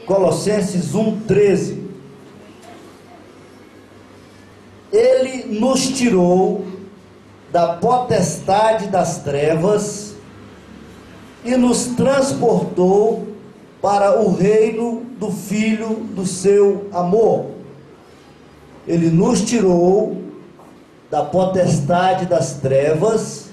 Colossenses 1,13. Ele nos tirou da potestade das trevas e nos transportou para o reino do Filho do seu amor. Ele nos tirou da potestade das trevas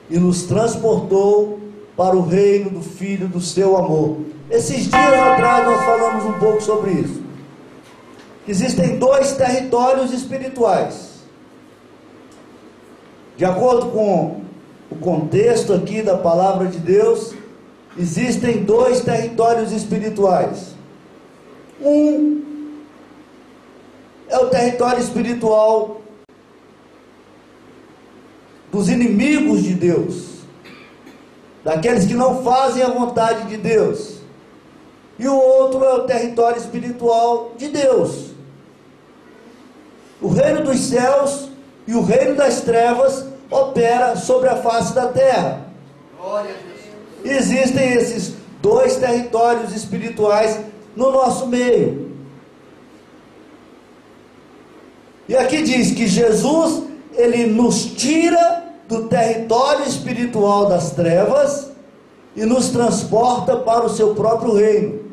e nos transportou para o reino do Filho do seu amor. Esses dias atrás nós falamos um pouco sobre isso. Existem dois territórios espirituais. De acordo com o contexto aqui da palavra de Deus, existem dois territórios espirituais. Um é o território espiritual dos inimigos de Deus, daqueles que não fazem a vontade de Deus. E o outro é o território espiritual de Deus. O reino dos céus e o reino das trevas opera sobre a face da terra. Existem esses dois territórios espirituais no nosso meio. E aqui diz que Jesus, ele nos tira do território espiritual das trevas e nos transporta para o seu próprio reino.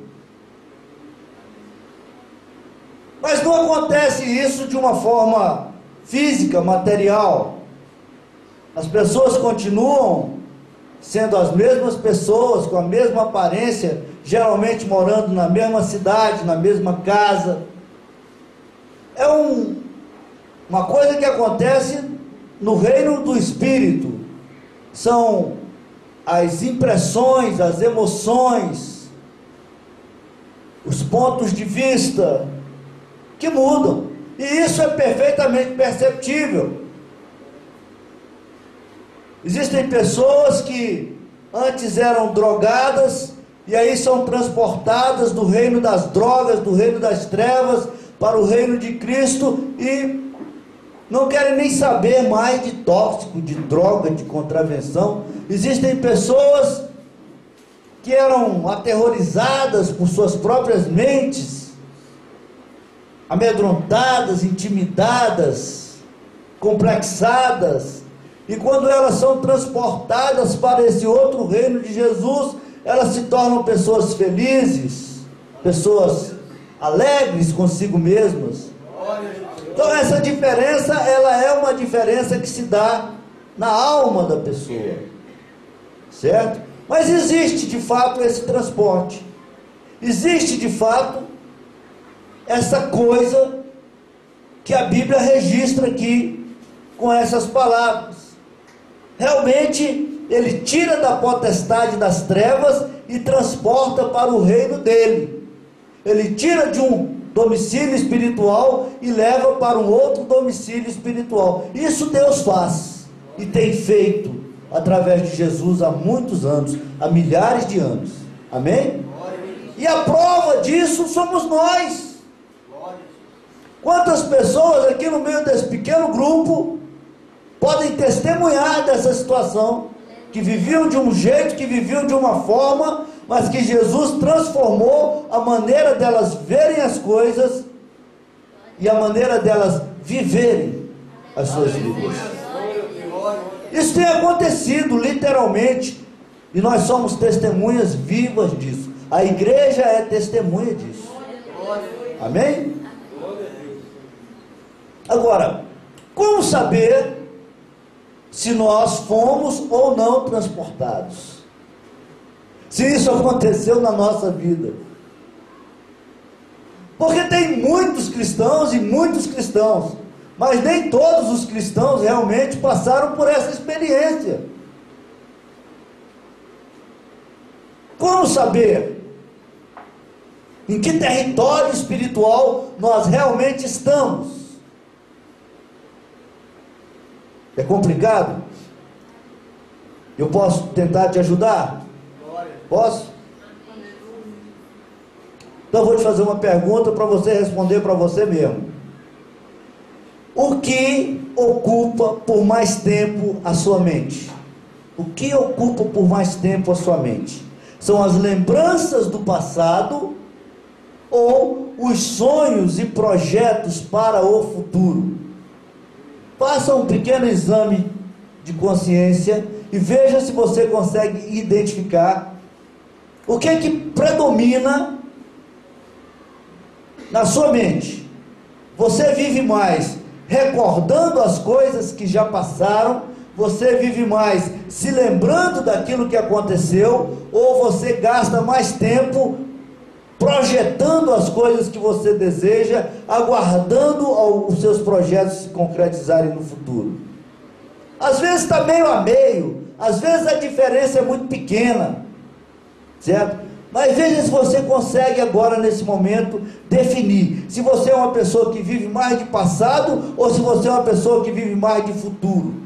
Mas não acontece isso de uma forma física, material. As pessoas continuam sendo as mesmas pessoas, com a mesma aparência, geralmente morando na mesma cidade, na mesma casa. É uma coisa que acontece no reino do Espírito. São as impressões, as emoções, os pontos de vista que mudam. E isso é perfeitamente perceptível. Existem pessoas que antes eram drogadas e aí são transportadas do reino das drogas, do reino das trevas, para o reino de Cristo e não querem nem saber mais de tóxico, de droga, de contravenção. Existem pessoas que eram aterrorizadas por suas próprias mentes, amedrontadas, intimidadas, complexadas, e quando elas são transportadas para esse outro reino de Jesus, elas se tornam pessoas felizes, pessoas alegres consigo mesmas. Então essa diferença, ela é uma diferença que se dá na alma da pessoa, certo? Mas existe de fato esse transporte, existe de fato essa coisa que a Bíblia registra aqui com essas palavras. Realmente ele tira da potestade das trevas e transporta para o reino dele. Ele tira de um domicílio espiritual e leva para um outro domicílio espiritual. Isso Deus faz e tem feito através de Jesus há muitos anos, há milhares de anos. Amém? E a prova disso somos nós. Quantas pessoas aqui no meio desse pequeno grupo podem testemunhar dessa situação, que viviam de um jeito, que viviam de uma forma, mas que Jesus transformou a maneira delas verem as coisas e a maneira delas viverem as suas vidas. Isso tem acontecido literalmente, e nós somos testemunhas vivas disso. A igreja é testemunha disso. Amém? Agora, como saber se nós fomos ou não transportados? Se isso aconteceu na nossa vida? Porque tem muitos cristãos e muitos cristãos, mas nem todos os cristãos realmente passaram por essa experiência. Como saber em que território espiritual nós realmente estamos? É complicado? Eu posso tentar te ajudar? Posso? Então eu vou te fazer uma pergunta para você responder para você mesmo. O que ocupa por mais tempo a sua mente? O que ocupa por mais tempo a sua mente? São as lembranças do passado ou os sonhos e projetos para o futuro? Faça um pequeno exame de consciência e veja se você consegue identificar o que é que predomina na sua mente. Você vive mais recordando as coisas que já passaram? Você vive mais se lembrando daquilo que aconteceu? Ou você gasta mais tempo projetando as coisas que você deseja, aguardando os seus projetos se concretizarem no futuro? Às vezes está meio a meio, às vezes a diferença é muito pequena, certo? Mas veja se você consegue agora, nesse momento, definir se você é uma pessoa que vive mais de passado ou se você é uma pessoa que vive mais de futuro.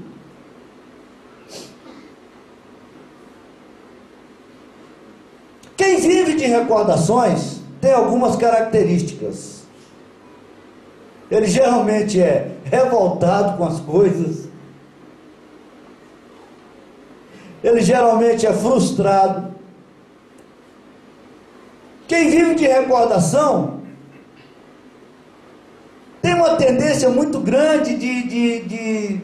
Quem vive de recordações tem algumas características. Ele geralmente é revoltado com as coisas. Ele geralmente é frustrado. Quem vive de recordação tem uma tendência muito grande de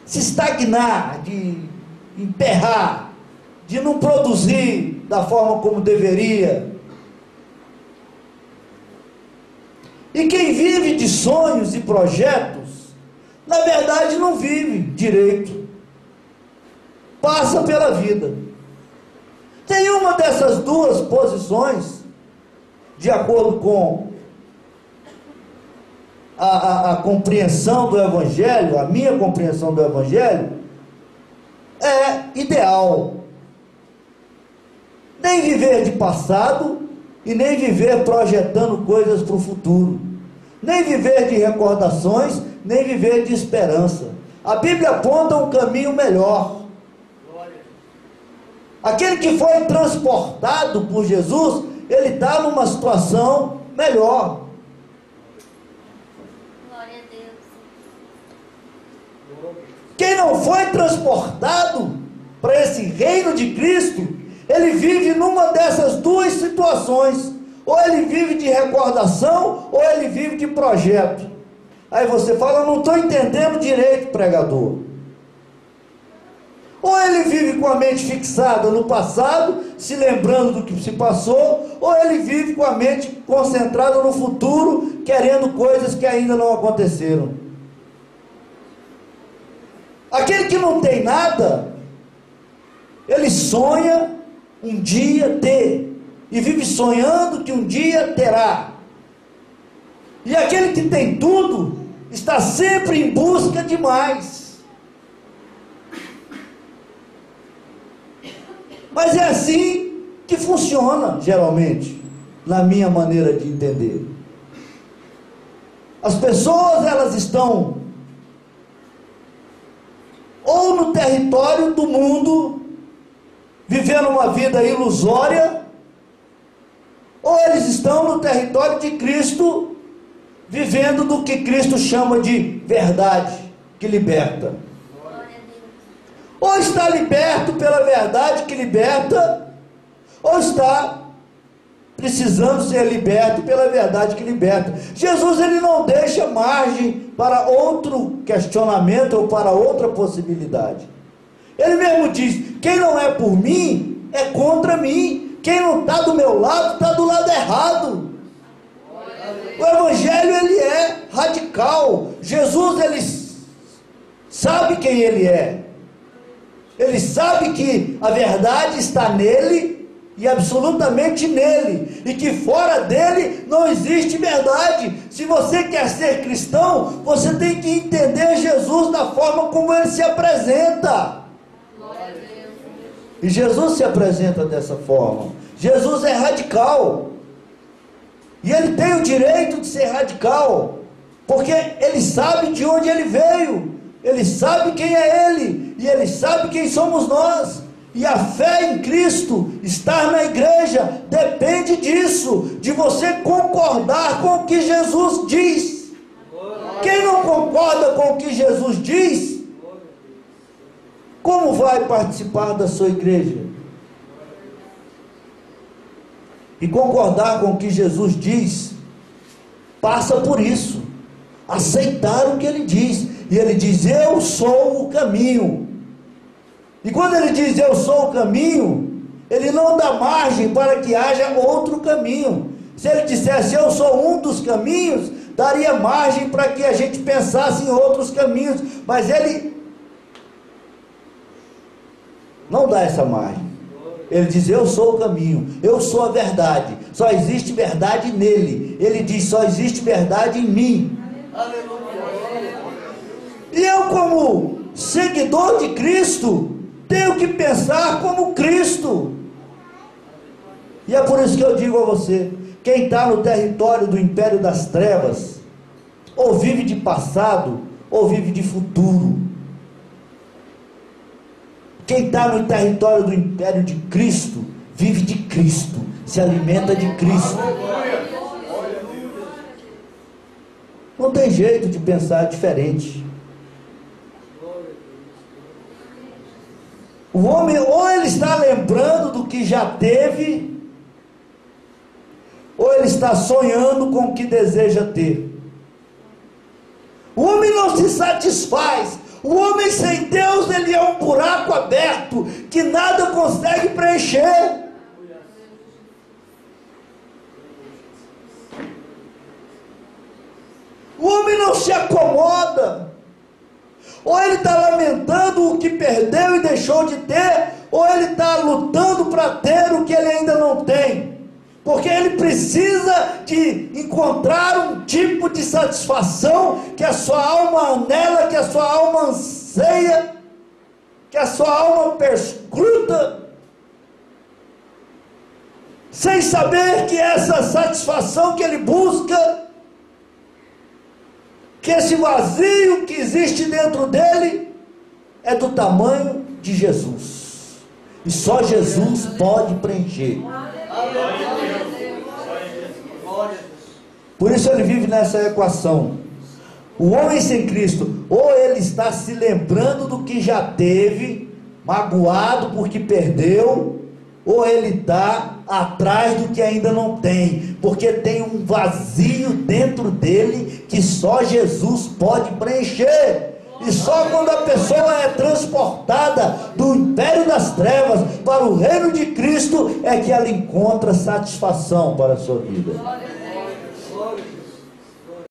se estagnar, de emperrar, de não produzir da forma como deveria. E quem vive de sonhos e projetos, na verdade não vive direito, passa pela vida. Nenhuma dessas duas posições, de acordo com a compreensão do Evangelho, a minha compreensão do Evangelho, é ideal. Nem viver de passado e nem viver projetando coisas para o futuro. Nem viver de recordações, nem viver de esperança. A Bíblia aponta um caminho melhor. Aquele que foi transportado por Jesus, ele está numa situação melhor. Glória a Deus. Quem não foi transportado para esse reino de Cristo, ele vive numa dessas duas situações. Ou ele vive de recordação, ou ele vive de projeto. Aí você fala, eu não estou entendendo direito, pregador. Ou ele vive com a mente fixada no passado, se lembrando do que se passou, ou ele vive com a mente concentrada no futuro, querendo coisas que ainda não aconteceram. Aquele que não tem nada, ele sonha um dia ter, e vive sonhando que um dia terá. E aquele que tem tudo, está sempre em busca de mais. Mas é assim que funciona, geralmente, na minha maneira de entender. As pessoas, elas estão ou no território do mundo, vivendo uma vida ilusória, ou eles estão no território de Cristo, vivendo do que Cristo chama de verdade, que liberta. Ou está liberto pela verdade que liberta, ou está precisando ser liberto pela verdade que liberta. Jesus, ele não deixa margem para outro questionamento ou para outra possibilidade. Ele mesmo diz, quem não é por mim, é contra mim. Quem não está do meu lado, está do lado errado. O Evangelho, ele é radical. Jesus, ele sabe quem ele é. Ele sabe que a verdade está nele e absolutamente nele, e que fora dele não existe verdade. Se você quer ser cristão, você tem que entender Jesus da forma como ele se apresenta. E Jesus se apresenta dessa forma. Jesus é radical, e ele tem o direito de ser radical, porque ele sabe de onde ele veio. Ele sabe quem é ele, e ele sabe quem somos nós, e a fé em Cristo, estar na igreja, depende disso, de você concordar com o que Jesus diz. Quem não concorda com o que Jesus diz, como vai participar da sua igreja? E concordar com o que Jesus diz, passa por isso. Aceitar o que ele diz. E ele diz: eu sou o caminho. E quando ele diz eu sou o caminho, ele não dá margem para que haja outro caminho. Se ele dissesse eu sou um dos caminhos, daria margem para que a gente pensasse em outros caminhos. Mas ele não dá essa margem. Ele diz: eu sou o caminho, eu sou a verdade, só existe verdade nele. Ele diz: só existe verdade em mim. E eu, como seguidor de Cristo, tenho que pensar como Cristo. E é por isso que eu digo a você: quem está no território do império das trevas, ou vive de passado, ou vive de futuro. Quem está no território do império de Cristo, vive de Cristo, se alimenta de Cristo. Não tem jeito de pensar diferente. O homem, ou ele está lembrando do que já teve, ou ele está sonhando com o que deseja ter. O homem não se satisfaz. O homem sem Deus, ele é um buraco aberto que nada consegue preencher. O homem não se acomoda. Ou ele está lamentando o que perdeu e deixou de ter, ou ele está lutando para ter o que ele ainda não tem. Porque ele precisa de encontrar um tipo de satisfação que a sua alma anela, que a sua alma anseia, que a sua alma perscruta, sem saber que essa satisfação que ele busca, que esse vazio que existe dentro dele, é do tamanho de Jesus. E só Jesus pode preencher. Por isso ele vive nessa equação. O homem sem Cristo, ou ele está se lembrando do que já teve, magoado porque perdeu, ou ele está atrás do que ainda não tem, porque tem um vazio dentro dele que só Jesus pode preencher. E só quando a pessoa é transportada do império das trevas para o reino de Cristo é que ela encontra satisfação para a sua vida.